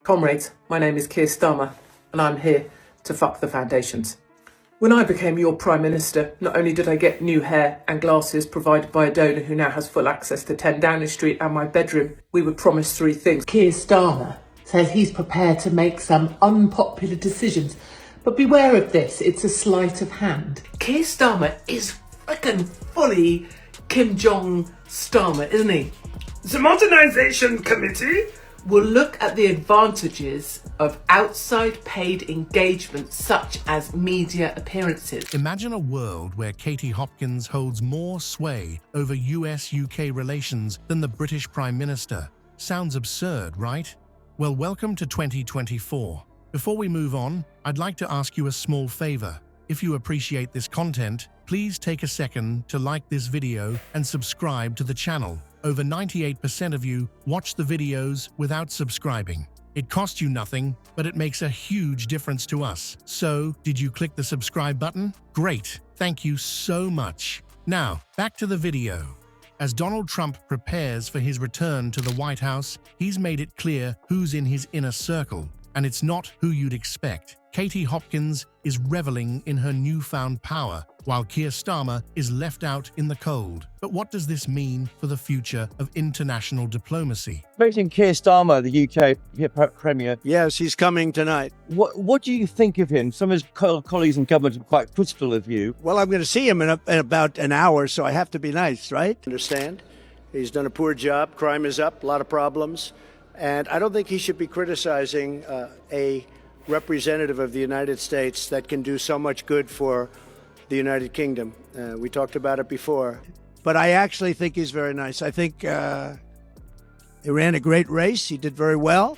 Comrades, my name is Keir Starmer, and I'm here to fuck the foundations. When I became your Prime Minister, not only did I get new hair and glasses provided by a donor who now has full access to 10 Downing Street and my bedroom, we were promised three things. Keir Starmer says he's prepared to make some unpopular decisions, but beware of this, it's a sleight of hand. Keir Starmer is frickin' fully Kim Jong-Starmer, isn't he? The Modernization Committee will look at the advantages of outside paid engagement such as media appearances. Imagine a world where Katie Hopkins holds more sway over US-UK relations than the British Prime Minister. Sounds absurd, right? Well, welcome to 2024. Before we move on, I'd like to ask you a small favor. If you appreciate this content, please take a second to like this video and subscribe to the channel. Over 98% of you watch the videos without subscribing. It costs you nothing, but it makes a huge difference to us. So, did you click the subscribe button? Great, thank you so much. Now, back to the video. As Donald Trump prepares for his return to the White House, he's made it clear who's in his inner circle, and it's not who you'd expect. Katie Hopkins is reveling in her newfound power, while Keir Starmer is left out in the cold. But what does this mean for the future of international diplomacy? Voting Keir Starmer, the UK Premier. Yes, he's coming tonight. What do you think of him? Some of his colleagues in government are quite critical of you. Well, I'm going to see him in about an hour, so I have to be nice, right? Understand? He's done a poor job. Crime is up, a lot of problems. And I don't think he should be criticizing a representative of the United States that can do so much good for the United Kingdom. We talked about it before. But I actually think he's very nice. I think he ran a great race. He did very well.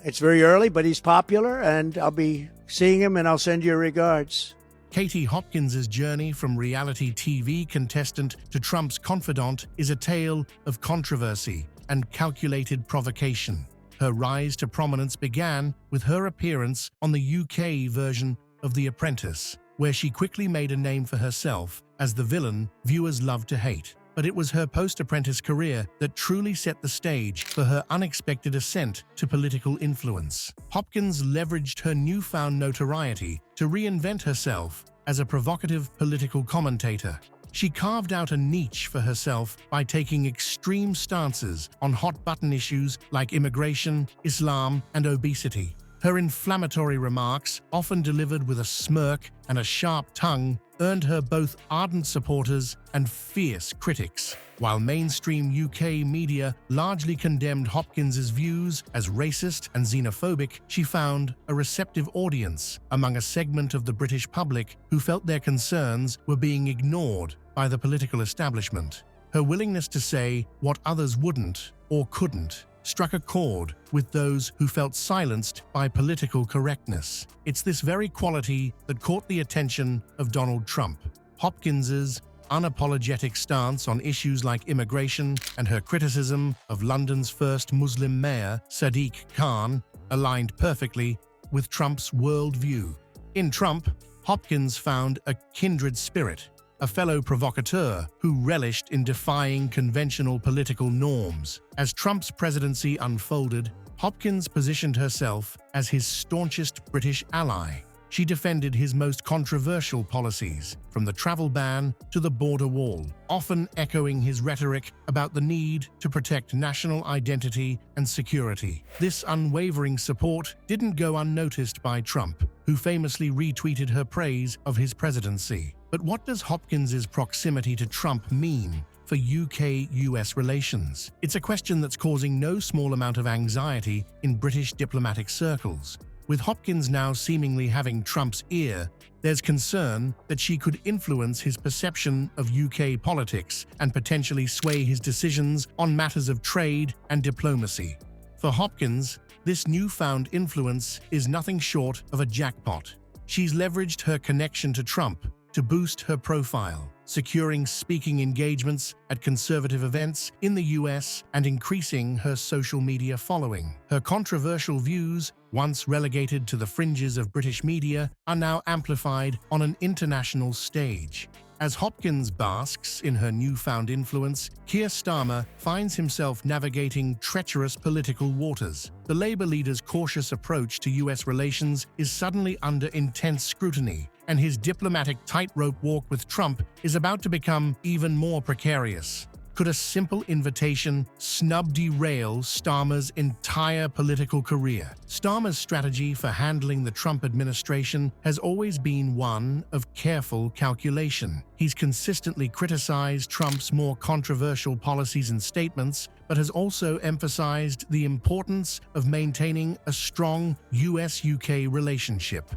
It's very early, but he's popular, and I'll be seeing him, and I'll send you regards. Katie Hopkins' journey from reality TV contestant to Trump's confidant is a tale of controversy and calculated provocation. Her rise to prominence began with her appearance on the UK version of The Apprentice, where she quickly made a name for herself as the villain viewers love to hate. But it was her post-Apprentice career that truly set the stage for her unexpected ascent to political influence. Hopkins leveraged her newfound notoriety to reinvent herself as a provocative political commentator. She carved out a niche for herself by taking extreme stances on hot-button issues like immigration, Islam, and obesity. Her inflammatory remarks, often delivered with a smirk and a sharp tongue, earned her both ardent supporters and fierce critics. While mainstream UK media largely condemned Hopkins' views as racist and xenophobic, she found a receptive audience among a segment of the British public who felt their concerns were being ignored by the political establishment. Her willingness to say what others wouldn't or couldn't struck a chord with those who felt silenced by political correctness. It's this very quality that caught the attention of Donald Trump. Hopkins's unapologetic stance on issues like immigration and her criticism of London's first Muslim mayor, Sadiq Khan, aligned perfectly with Trump's worldview. In Trump, Hopkins found a kindred spirit, a fellow provocateur who relished in defying conventional political norms. As Trump's presidency unfolded, Hopkins positioned herself as his staunchest British ally. She defended his most controversial policies, from the travel ban to the border wall, often echoing his rhetoric about the need to protect national identity and security. This unwavering support didn't go unnoticed by Trump, who famously retweeted her praise of his presidency. But what does Hopkins' proximity to Trump mean for UK-US relations? It's a question that's causing no small amount of anxiety in British diplomatic circles. With Hopkins now seemingly having Trump's ear, there's concern that she could influence his perception of UK politics and potentially sway his decisions on matters of trade and diplomacy. For Hopkins, this newfound influence is nothing short of a jackpot. She's leveraged her connection to Trump to boost her profile, securing speaking engagements at conservative events in the US and increasing her social media following. Her controversial views, once relegated to the fringes of British media, are now amplified on an international stage. As Hopkins basks in her newfound influence, Keir Starmer finds himself navigating treacherous political waters. The Labour leader's cautious approach to US relations is suddenly under intense scrutiny, and his diplomatic tightrope walk with Trump is about to become even more precarious. Could a simple invitation snub derail Starmer's entire political career? Starmer's strategy for handling the Trump administration has always been one of careful calculation. He's consistently criticized Trump's more controversial policies and statements, but has also emphasized the importance of maintaining a strong US-UK relationship.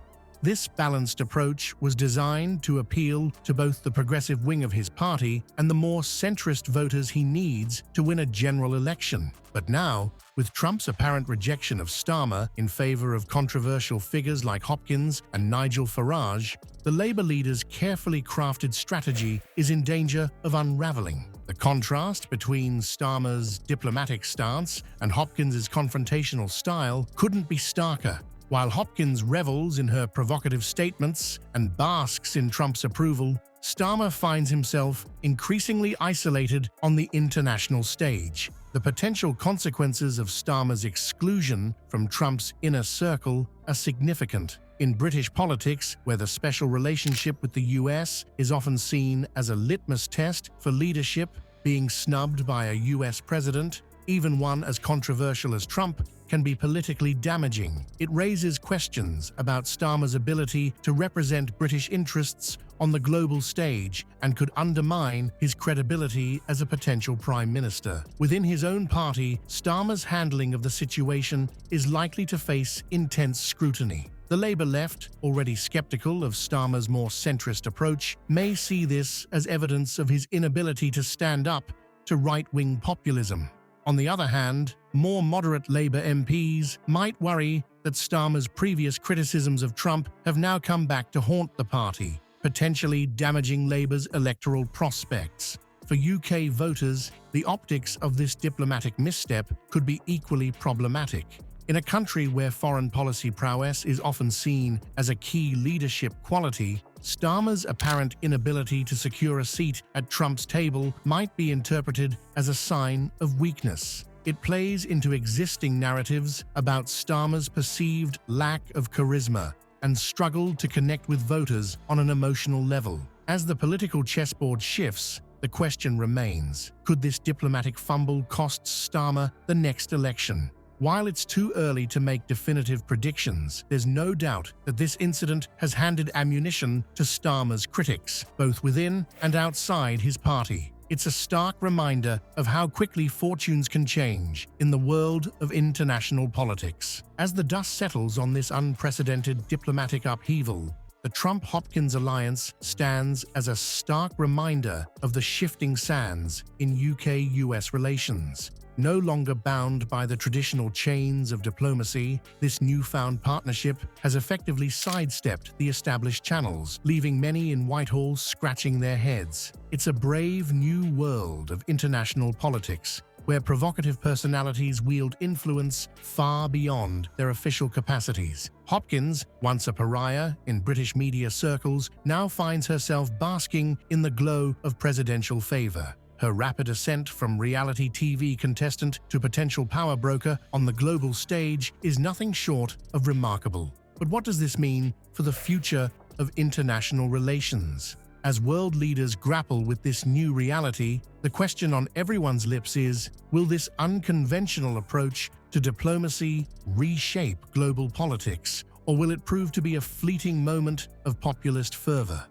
This balanced approach was designed to appeal to both the progressive wing of his party and the more centrist voters he needs to win a general election. But now, with Trump's apparent rejection of Starmer in favor of controversial figures like Hopkins and Nigel Farage, the Labour leader's carefully crafted strategy is in danger of unraveling. The contrast between Starmer's diplomatic stance and Hopkins's confrontational style couldn't be starker. While Hopkins revels in her provocative statements and basks in Trump's approval, Starmer finds himself increasingly isolated on the international stage. The potential consequences of Starmer's exclusion from Trump's inner circle are significant. In British politics, where the special relationship with the US is often seen as a litmus test for leadership, being snubbed by a US president, even one as controversial as Trump, can be politically damaging. It raises questions about Starmer's ability to represent British interests on the global stage and could undermine his credibility as a potential prime minister. Within his own party, Starmer's handling of the situation is likely to face intense scrutiny. The Labour left, already skeptical of Starmer's more centrist approach, may see this as evidence of his inability to stand up to right-wing populism. On the other hand, more moderate Labour MPs might worry that Starmer's previous criticisms of Trump have now come back to haunt the party, potentially damaging Labour's electoral prospects. For UK voters, the optics of this diplomatic misstep could be equally problematic. In a country where foreign policy prowess is often seen as a key leadership quality, Starmer's apparent inability to secure a seat at Trump's table might be interpreted as a sign of weakness. It plays into existing narratives about Starmer's perceived lack of charisma and struggle to connect with voters on an emotional level. As the political chessboard shifts, the question remains: could this diplomatic fumble cost Starmer the next election? While it's too early to make definitive predictions, there's no doubt that this incident has handed ammunition to Starmer's critics, both within and outside his party. It's a stark reminder of how quickly fortunes can change in the world of international politics. As the dust settles on this unprecedented diplomatic upheaval, the Trump-Hopkins alliance stands as a stark reminder of the shifting sands in UK-US relations. No longer bound by the traditional chains of diplomacy, this newfound partnership has effectively sidestepped the established channels, leaving many in Whitehall scratching their heads. It's a brave new world of international politics, where provocative personalities wield influence far beyond their official capacities. Hopkins, once a pariah in British media circles, now finds herself basking in the glow of presidential favor. Her rapid ascent from reality TV contestant to potential power broker on the global stage is nothing short of remarkable. But what does this mean for the future of international relations? As world leaders grapple with this new reality, the question on everyone's lips is, will this unconventional approach to diplomacy reshape global politics, or will it prove to be a fleeting moment of populist fervor?